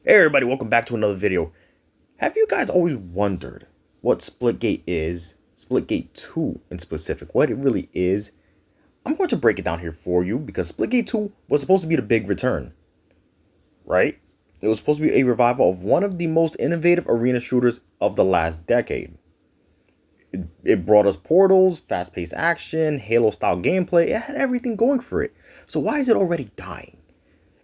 Hey everybody, welcome back to another video. Have you guys always wondered what Splitgate is? Splitgate 2 in specific, what it really is? I'm going to break it down here for you because Splitgate 2 was supposed to be the big return, right? It was supposed to be a revival of one of the most innovative arena shooters of the last decade. It brought us portals, fast-paced action, Halo-style gameplay. It had everything going for it. So why is it already dying?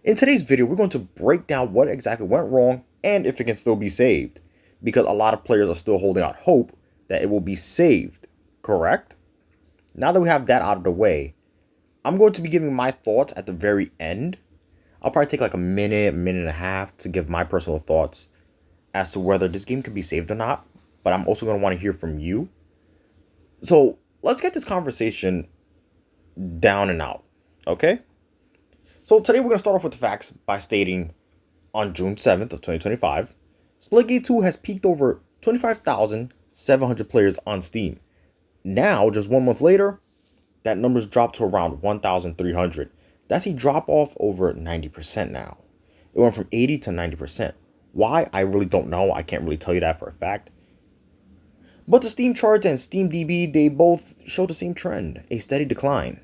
In today's video, we're going to break down what exactly went wrong and if it can still be saved. Because a lot of players are still holding out hope that it will be saved, correct? Now that we have that out of the way, I'm going to be giving my thoughts at the very end. I'll probably take like a minute and a half to give my personal thoughts as to whether this game can be saved or not. But I'm also going to want to hear from you. So let's get this conversation down and out, okay? So today we're going to start off with the facts by stating on June 7th of 2025, Splitgate 2 has peaked over 25,700 players on Steam. Now, just 1 month later, that number's dropped to around 1,300. That's a drop off over 90% now. It went from 80 to 90%. Why? I really don't know. I can't really tell you that for a fact. But the Steam charts and SteamDB, they both show the same trend, a steady decline.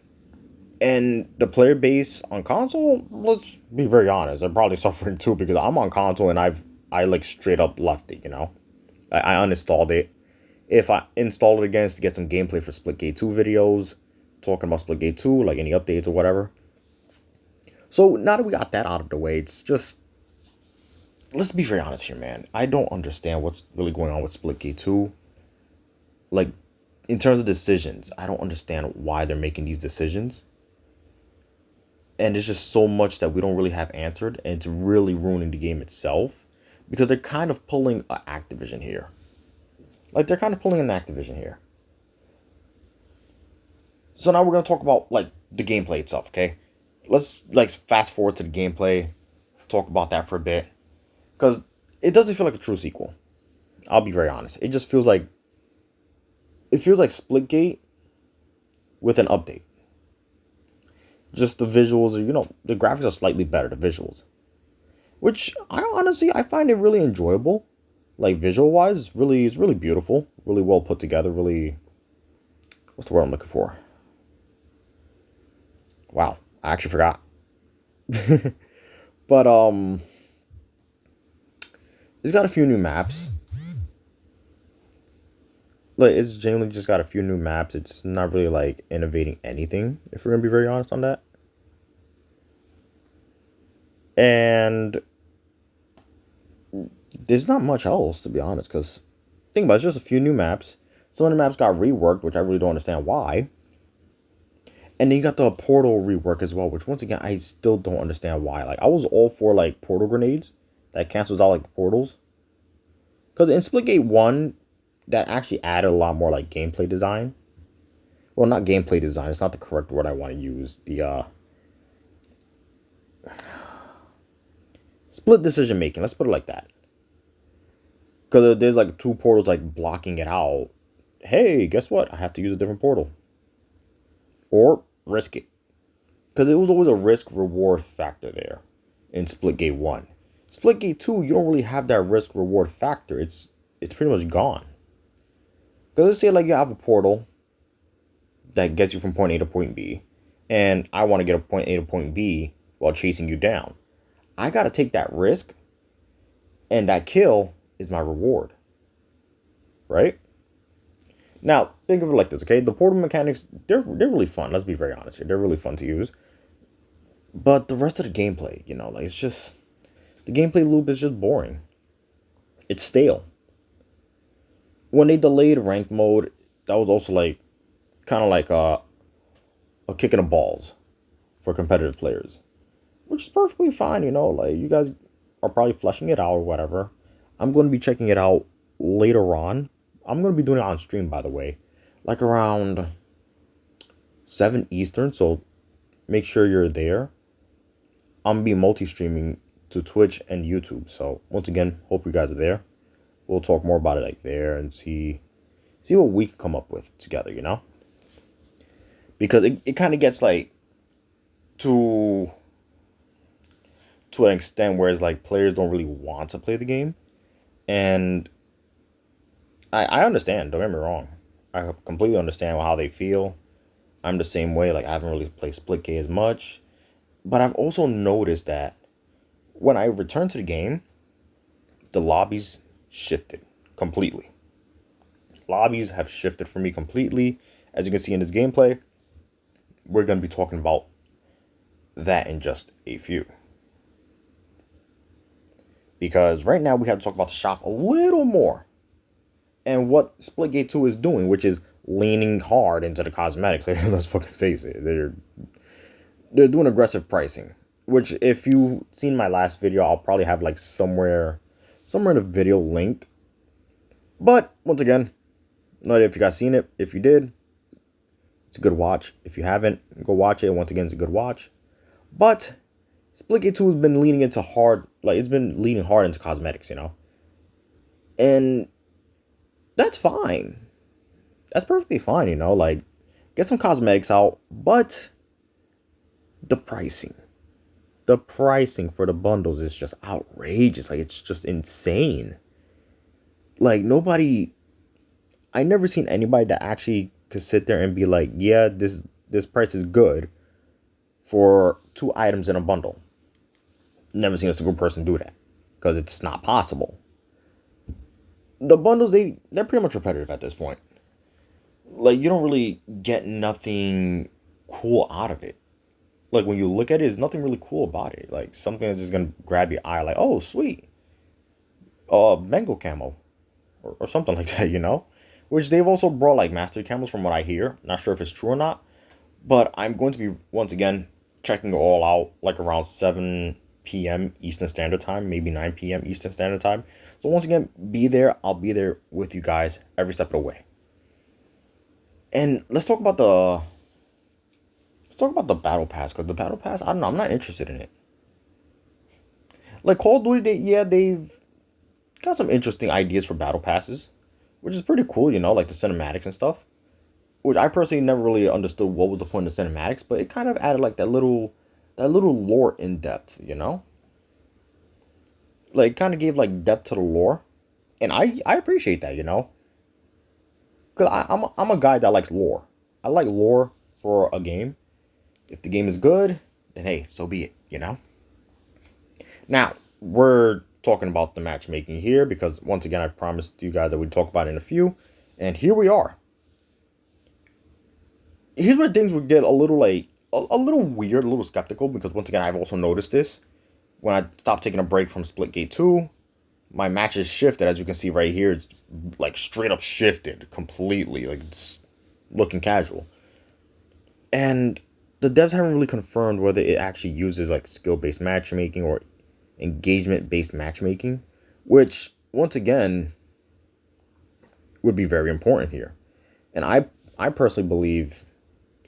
And the player base on console, let's be very honest, I'm probably suffering too because I'm on console and I like straight up left it, you know. I uninstalled it. If I install it again, it's to get some gameplay for Splitgate 2 videos, talking about Splitgate 2, like any updates or whatever. So now that we got that out of the way, it's just, let's be very honest here, man. I don't understand what's really going on with Splitgate 2. Like, in terms of decisions, I don't understand why they're making these decisions. And there's just so much that we don't really have answered, and it's really ruining the game itself because they're kind of pulling an Activision here. Like, they're kind of pulling an Activision here. So now we're going to talk about, like, the gameplay itself, okay? Let's, like, fast forward to the gameplay, talk about that for a bit. Because it doesn't feel like a true sequel. I'll be very honest. It just feels like, Splitgate with an update. Just the visuals, you know, the graphics are slightly better, the visuals. Which, I find it really enjoyable. Like, visual-wise, it's really beautiful. Really well put together, really... What's the word I'm looking for? Wow, I actually forgot. But, it's got a few new maps. Like, it's genuinely just got a few new maps. It's not really, like, innovating anything, if we're going to be very honest on that. And there's not much else, to be honest, because think about it, it's just a few new maps. Some of the maps got reworked, which I really don't understand why. And then you got the portal rework as well, which once again, I still don't understand why. Like, I was all for, like, portal grenades that cancels out, like, the portals. Because in Splitgate 1... that actually added a lot more like gameplay design. Well, not gameplay design. It's not the correct word I want to use. The split decision making. Let's put it like that. Because there's like 2 portals like blocking it out. Hey, guess what? I have to use a different portal. Or risk it. Because it was always a risk reward factor there in Splitgate 1. Splitgate 2, you don't really have that risk reward factor. It's pretty much gone. Because let's say like you have a portal that gets you from point A to point B, and I want to get a point A to point B while chasing you down. I got to take that risk, and that kill is my reward. Right? Now, think of it like this, okay? The portal mechanics, they're really fun. Let's be very honest here. They're really fun to use. But the rest of the gameplay, you know, like it's just... the gameplay loop is just boring. It's stale. When they delayed ranked mode, that was also like kind of like a kick in the balls for competitive players, which is perfectly fine, you know. Like, you guys are probably fleshing it out or whatever. I'm going to be checking it out later on. I'm going to be doing it on stream, by the way, like around 7 Eastern. So make sure you're there. I'm going to be multi-streaming to Twitch and YouTube. So once again, hope you guys are there. We'll talk more about it like there and see what we can come up with together, you know? Because it kind of gets like to to an extent where it's like players don't really want to play the game. And I understand, don't get me wrong. I completely understand how they feel. I'm the same way. Like, I haven't really played Splitgate as much. But I've also noticed that when I return to the game, the lobbies shifted completely. Lobbies have shifted for me completely. As you can see in this gameplay, we're going to be talking about that in just a few. Because right now we have to talk about the shop a little more. And what Splitgate 2 is doing, which is leaning hard into the cosmetics. Let's fucking face it. They're doing aggressive pricing. Which, if you've seen my last video, I'll probably have like somewhere in the video linked. But once again, not if you guys seen it. If you did, it's a good watch. If you haven't, go watch it. Once again, it's a good watch. But Splitgate 2 has been leaning into hard, like it's been leaning hard into cosmetics, you know? And that's fine. That's perfectly fine, you know? Like, get some cosmetics out, but the pricing for the bundles is just outrageous. Like, it's just insane. Like, I never seen anybody that actually could sit there and be like, yeah, this price is good for 2 items in a bundle. Never seen a single person do that, because it's not possible. The bundles, they're pretty much repetitive at this point. Like, you don't really get nothing cool out of it. Like, when you look at it, there's nothing really cool about it. Like, something that's just gonna grab your eye, like, oh, sweet. Bengal camo. Or something like that, you know? Which they've also brought, like, mastery camos from what I hear. Not sure if it's true or not. But I'm going to be, once again, checking it all out, like, around 7 p.m. Eastern Standard Time. Maybe 9 p.m. Eastern Standard Time. So, once again, be there. I'll be there with you guys every step of the way. And let's talk about the battle pass, because the battle pass, I don't know, I'm not interested in it. Like, Call of Duty, they've got some interesting ideas for battle passes, which is pretty cool, you know, like the cinematics and stuff. Which I personally never really understood what was the point of the cinematics, but it kind of added like that little lore in depth, you know? Like, kind of gave like depth to the lore, and I appreciate that, you know? Because I'm a guy that likes lore. I like lore for a game. If the game is good, then hey, so be it, you know? Now, we're talking about the matchmaking here because, once again, I promised you guys that we'd talk about it in a few. And here we are. Here's where things would get a little, like, a little weird, a little skeptical, because, once again, I've also noticed this. When I stopped taking a break from Splitgate 2, my matches shifted. As you can see right here, it's, like, straight up shifted completely. Like, it's looking casual. And the devs haven't really confirmed whether it actually uses, like, skill-based matchmaking or engagement-based matchmaking, which, once again, would be very important here. And I personally believe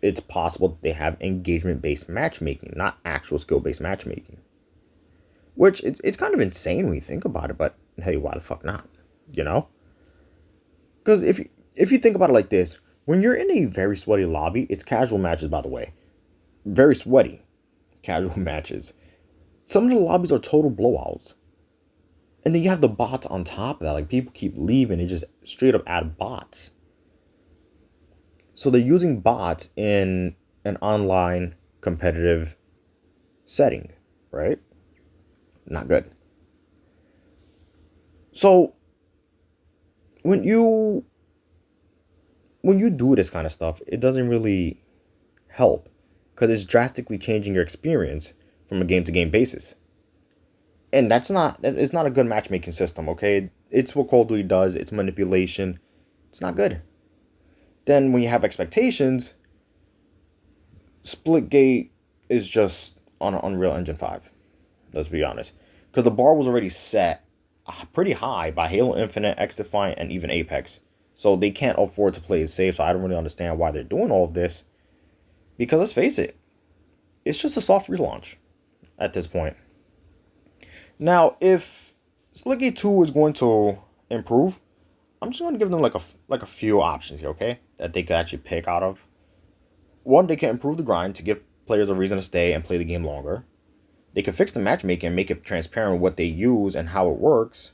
it's possible they have engagement-based matchmaking, not actual skill-based matchmaking. Which, it's kind of insane when you think about it, but hey, why the fuck not? You know? Because if you think about it like this, when you're in a very sweaty lobby, it's casual matches, by the way. Very sweaty casual matches. Some of the lobbies are total blowouts. And then you have the bots on top of that. Like, people keep leaving. They just straight up add bots. So they're using bots in an online competitive setting, right? Not good. So when you do this kind of stuff, it doesn't really help, because it's drastically changing your experience from a game-to-game basis. And it's not a good matchmaking system, okay? It's what Call of Duty does. It's manipulation. It's not good. Then when you have expectations, Splitgate is just on an Unreal Engine 5. Let's be honest. Because the bar was already set pretty high by Halo Infinite, Xdefiant, and even Apex. So they can't afford to play it safe, so I don't really understand why they're doing all of this. Because let's face it, it's just a soft relaunch at this point. Now, if Splitgate 2 is going to improve, I'm just going to give them like a few options here, okay? That they could actually pick out of. One, they can improve the grind to give players a reason to stay and play the game longer. They can fix the matchmaking and make it transparent what they use and how it works.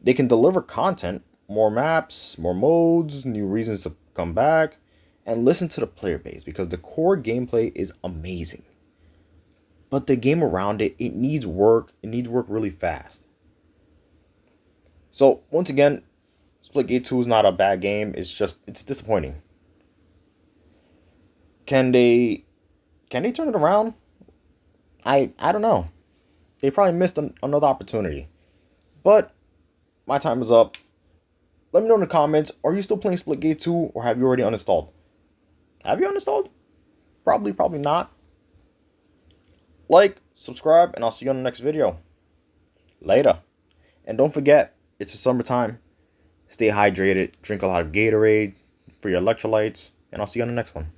They can deliver content, more maps, more modes, new reasons to come back, and listen to the player base because the core gameplay is amazing. But the game around it, it needs work. It needs work really fast. So once again, Splitgate 2 is not a bad game. It's disappointing. Can they turn it around? I don't know. They probably missed another opportunity. But my time is up. Let me know in the comments, are you still playing Splitgate 2 or have you already uninstalled? Have you uninstalled? Probably not. Like, subscribe, and I'll see you on the next video. Later. And don't forget, it's the summertime. Stay hydrated, drink a lot of Gatorade for your electrolytes, and I'll see you on the next one.